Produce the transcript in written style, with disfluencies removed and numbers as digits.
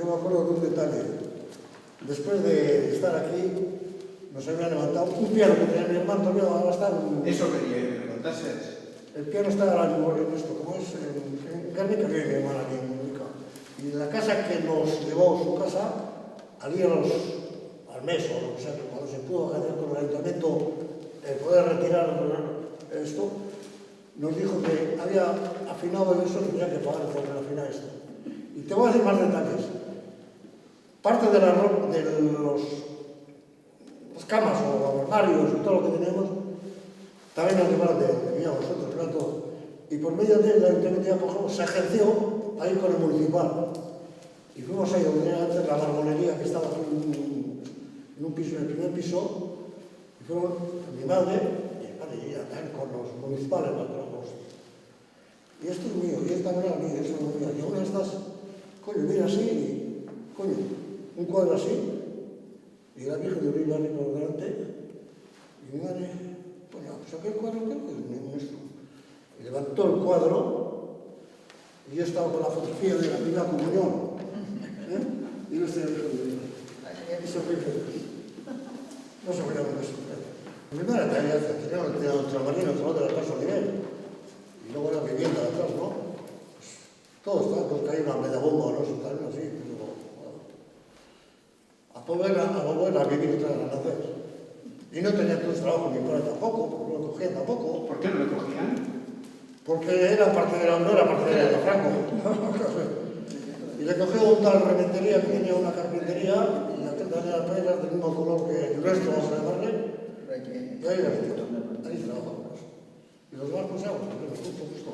yo me acuerdo de un detalle. Después de estar aquí, nos había levantado un piano que tenía mi hermano también, ahora está en... Eso quería que me contases. El piano está en esto, como es en Guernica, que vive mi hermana aquí en Guernica. Y la casa que nos llevó su casa, allí al mes o lo que sea, cuando se pudo hacer con el ayuntamiento poder retirar esto, nos dijo que había afinado eso y tenía que pagar por afinar esto. Y te voy a decir más detalles. Parte de las camas o armarios y todo lo que teníamos, también nos llevaron de donde vivíamos nosotros, era todo. Y por medio del ayuntamiento ya, por ejemplo, se ejerció ahí con el municipal. Y fuimos ahí donde era antes la marmolería que estaba aquí en un piso, en el primer piso, y fuimos mi madre y ella también con los municipales, los y esto es mío, y esta no era mía, eso no es mío. Y una de estas, coño, mira así, y, coño, un cuadro así, y la Virgen de Uribarri por delante, y mi madre, coño, pues aquel cuadro creo que es nuestro. Y levantó el cuadro, y yo estaba con la fotografía de la primera comunión, y no estoy Virgen de Uribarri. Eso fue que no se veía mucho eso. Mi madre tenía un ultramarino, otro de la casa nivel. Y luego la vivienda de atrás, ¿no? Pues, todo está, pues que hay una media bomba, no sé, tal, así, pero bueno. A volver a vivir otra vez a nacer. Y no tenía todo trabajo, mi padre tampoco, porque no lo cogían tampoco. ¿Por qué no lo cogían? Porque era parte de la no era parte de la Franco. Y le cogió un tal rementería que tenía una carpintería, y aquel también era pedras del mismo color que el resto, vamos a llamarle, y ahí la metió. Ahí trabajamos. Y los demás pues justo.